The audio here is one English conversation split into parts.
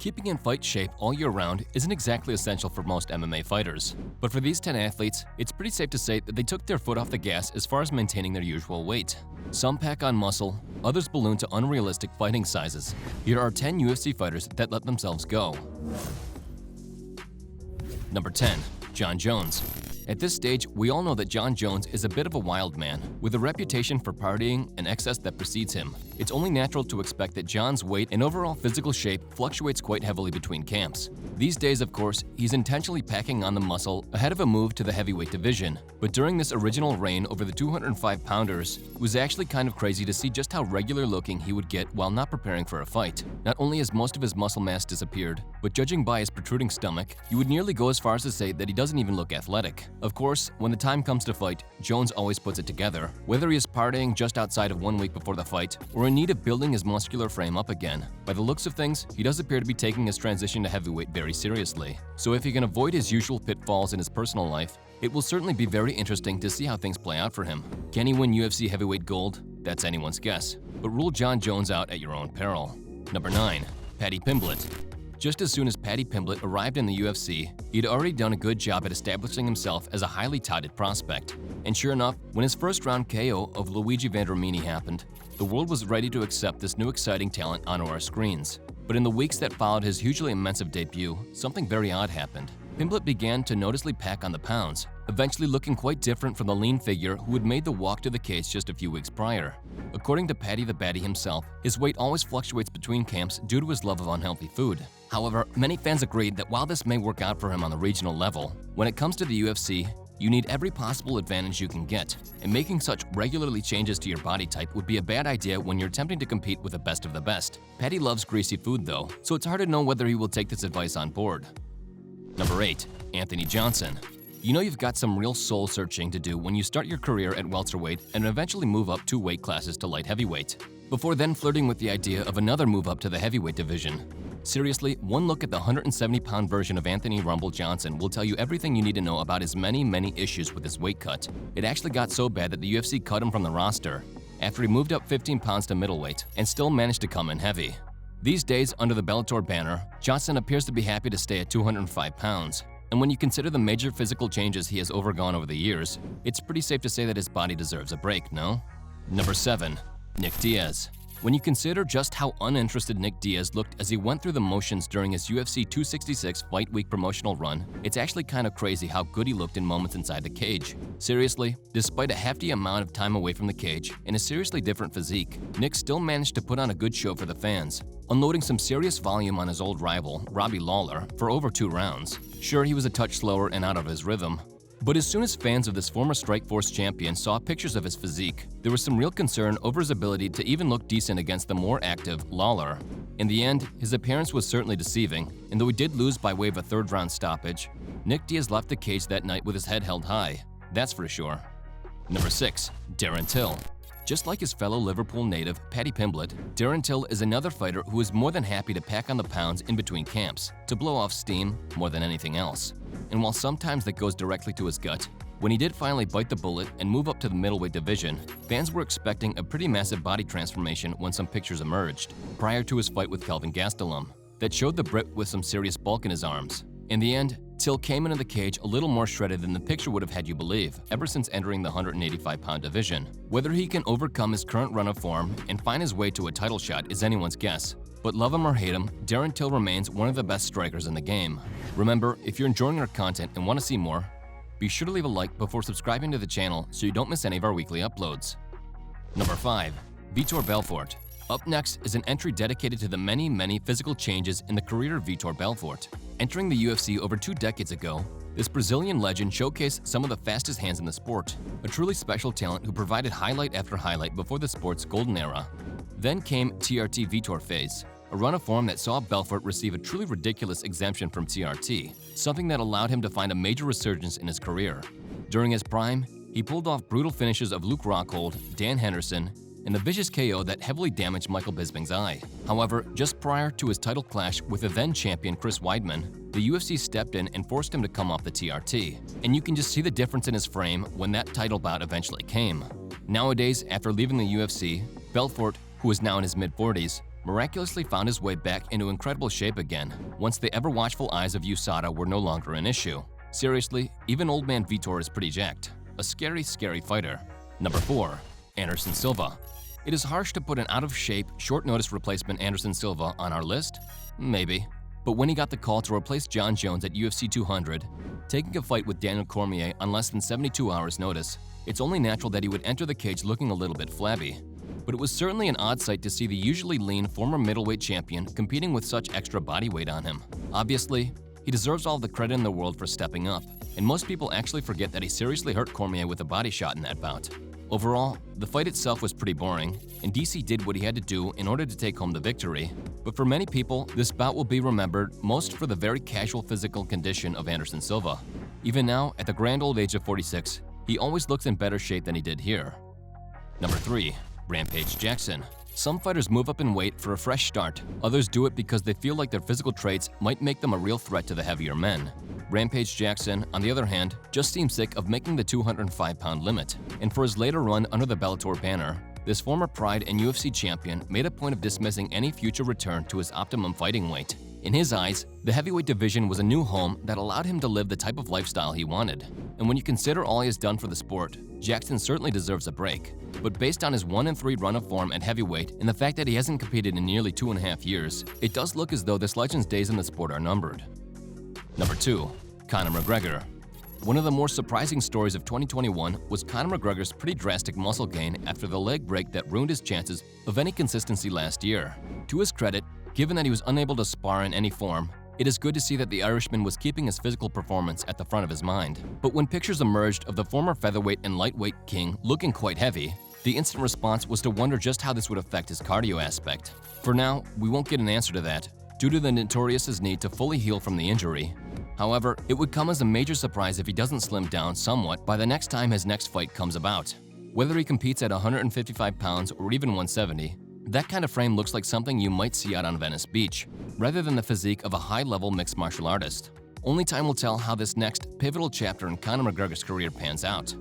Keeping in fight shape all year round isn't exactly essential for most MMA fighters, but for these 10 athletes, it's pretty safe to say that they took their foot off the gas as far as maintaining their usual weight. Some pack on muscle, others balloon to unrealistic fighting sizes. Here are 10 UFC fighters that let themselves go. Number 10. Jon Jones. At this stage, we all know that Jon Jones is a bit of a wild man, with a reputation for partying and excess that precedes him. It's only natural to expect that Jon's weight and overall physical shape fluctuates quite heavily between camps. These days, of course, he's intentionally packing on the muscle ahead of a move to the heavyweight division. But during this original reign over the 205-pounders, it was actually kind of crazy to see just how regular looking he would get while not preparing for a fight. Not only has most of his muscle mass disappeared, but judging by his protruding stomach, you would nearly go as far as to say that he doesn't even look athletic. Of course, when the time comes to fight, Jones always puts it together, whether he is partying just outside of 1 week before the fight or in need of building his muscular frame up again. By the looks of things, he does appear to be taking his transition to heavyweight very seriously. So if he can avoid his usual pitfalls in his personal life, it will certainly be very interesting to see how things play out for him. Can he win UFC heavyweight gold? That's anyone's guess, but rule Jon Jones out at your own peril. Number 9. Paddy Pimblett. Just as soon as Paddy Pimblett arrived in the UFC, he'd already done a good job at establishing himself as a highly touted prospect. And sure enough, when his first-round KO of Luigi Vendramini happened, the world was ready to accept this new exciting talent onto our screens. But in the weeks that followed his hugely immense debut, something very odd happened. Pimblett began to noticeably pack on the pounds, eventually looking quite different from the lean figure who had made the walk to the cage just a few weeks prior. According to Paddy the Baddy himself, his weight always fluctuates between camps due to his love of unhealthy food. However, many fans agreed that while this may work out for him on the regional level, when it comes to the UFC, you need every possible advantage you can get, and making such regularly changes to your body type would be a bad idea when you're attempting to compete with the best of the best. Paddy loves greasy food though, so it's hard to know whether he will take this advice on board. Number 8. Anthony Johnson. You know you've got some real soul-searching to do when you start your career at welterweight and eventually move up 2 weight classes to light heavyweight, before then flirting with the idea of another move up to the heavyweight division. Seriously, one look at the 170-pound version of Anthony Rumble Johnson will tell you everything you need to know about his many issues with his weight cut. It actually got so bad that the UFC cut him from the roster after he moved up 15 pounds to middleweight and still managed to come in heavy. These days, under the Bellator banner, Johnson appears to be happy to stay at 205 pounds. And when you consider the major physical changes he has overgone over the years, it's pretty safe to say that his body deserves a break, no? Number 7. Nick Diaz. When you consider just how uninterested Nick Diaz looked as he went through the motions during his UFC 266 Fight Week promotional run, it's actually kind of crazy how good he looked in moments inside the cage. Seriously, despite a hefty amount of time away from the cage and a seriously different physique, Nick still managed to put on a good show for the fans, unloading some serious volume on his old rival, Robbie Lawler, for over 2 rounds. Sure, he was a touch slower and out of his rhythm, but as soon as fans of this former Strikeforce champion saw pictures of his physique, there was some real concern over his ability to even look decent against the more active Lawler. In the end, his appearance was certainly deceiving, and though he did lose by way of a 3rd-round stoppage, Nick Diaz left the cage that night with his head held high. That's for sure. Number 6. Darren Till. Just like his fellow Liverpool native, Paddy Pimblett, Darren Till is another fighter who is more than happy to pack on the pounds in between camps, to blow off steam more than anything else. And while sometimes that goes directly to his gut, when he did finally bite the bullet and move up to the middleweight division, fans were expecting a pretty massive body transformation when some pictures emerged, prior to his fight with Kelvin Gastelum, that showed the Brit with some serious bulk in his arms. In the end, Till came into the cage a little more shredded than the picture would have had you believe, ever since entering the 185-pound division. Whether he can overcome his current run of form and find his way to a title shot is anyone's guess, but love him or hate him, Darren Till remains one of the best strikers in the game. Remember, if you're enjoying our content and want to see more, be sure to leave a like before subscribing to the channel so you don't miss any of our weekly uploads. Number 5. Vitor Belfort. Up next is an entry dedicated to the many physical changes in the career of Vitor Belfort. Entering the UFC over 2 decades ago, this Brazilian legend showcased some of the fastest hands in the sport, a truly special talent who provided highlight after highlight before the sport's golden era. Then came TRT Vitor phase, a run of form that saw Belfort receive a truly ridiculous exemption from TRT, something that allowed him to find a major resurgence in his career. During his prime, he pulled off brutal finishes of Luke Rockhold, Dan Henderson, and the vicious KO that heavily damaged Michael Bisping's eye. However, just prior to his title clash with the then-champion Chris Weidman, the UFC stepped in and forced him to come off the TRT. And you can just see the difference in his frame when that title bout eventually came. Nowadays, after leaving the UFC, Belfort, who is now in his mid-40s, miraculously found his way back into incredible shape again once the ever-watchful eyes of USADA were no longer an issue. Seriously, even old man Vitor is pretty jacked. A scary, scary fighter. Number 4. Anderson Silva. It is harsh to put an out-of-shape, short-notice replacement Anderson Silva on our list? Maybe. But when he got the call to replace Jon Jones at UFC 200, taking a fight with Daniel Cormier on less than 72 hours' notice, it's only natural that he would enter the cage looking a little bit flabby. But it was certainly an odd sight to see the usually lean former middleweight champion competing with such extra body weight on him. Obviously, he deserves all the credit in the world for stepping up, and most people actually forget that he seriously hurt Cormier with a body shot in that bout. Overall, the fight itself was pretty boring, and DC did what he had to do in order to take home the victory. But for many people, this bout will be remembered most for the very casual physical condition of Anderson Silva. Even now, at the grand old age of 46, he always looks in better shape than he did here. Number 3. Rampage Jackson. Some fighters move up in weight for a fresh start, others do it because they feel like their physical traits might make them a real threat to the heavier men. Rampage Jackson, on the other hand, just seems sick of making the 205-pound limit, and for his later run under the Bellator banner, this former Pride and UFC champion made a point of dismissing any future return to his optimum fighting weight. In his eyes, the heavyweight division was a new home that allowed him to live the type of lifestyle he wanted. And when you consider all he has done for the sport, Jackson certainly deserves a break. But based on his 1-3 run of form at heavyweight and the fact that he hasn't competed in nearly 2.5 years, it does look as though this legend's days in the sport are numbered. Number 2. Conor McGregor. One of the more surprising stories of 2021 was Conor McGregor's pretty drastic muscle gain after the leg break that ruined his chances of any consistency last year. To his credit, given that he was unable to spar in any form, it is good to see that the Irishman was keeping his physical performance at the front of his mind. But when pictures emerged of the former featherweight and lightweight king looking quite heavy, the instant response was to wonder just how this would affect his cardio aspect. For now, we won't get an answer to that, due to the Notorious's need to fully heal from the injury. However, it would come as a major surprise if he doesn't slim down somewhat by the next time his next fight comes about. Whether he competes at 155 pounds or even 170, that kind of frame looks like something you might see out on Venice Beach, rather than the physique of a high-level mixed martial artist. Only time will tell how this next pivotal chapter in Conor McGregor's career pans out.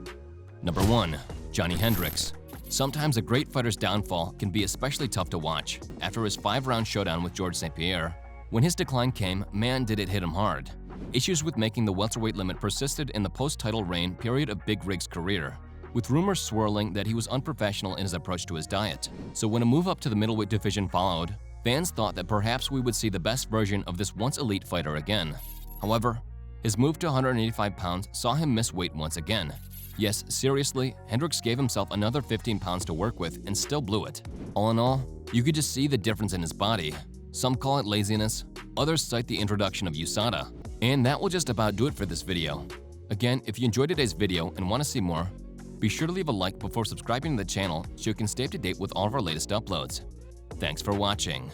Number 1. Johnny Hendricks. Sometimes a great fighter's downfall can be especially tough to watch. After his 5-round showdown with Georges St-Pierre, when his decline came, man did it hit him hard. Issues with making the welterweight limit persisted in the post-title reign period of Big Rig's career, with rumors swirling that he was unprofessional in his approach to his diet. So when a move up to the middleweight division followed, fans thought that perhaps we would see the best version of this once elite fighter again. However, his move to 185 pounds saw him miss weight once again. Yes, seriously, Hendricks gave himself another 15 pounds to work with and still blew it. All in all, you could just see the difference in his body. Some call it laziness, others cite the introduction of USADA. And that will just about do it for this video. Again, if you enjoyed today's video and want to see more, be sure to leave a like before subscribing to the channel so you can stay up to date with all of our latest uploads. Thanks for watching.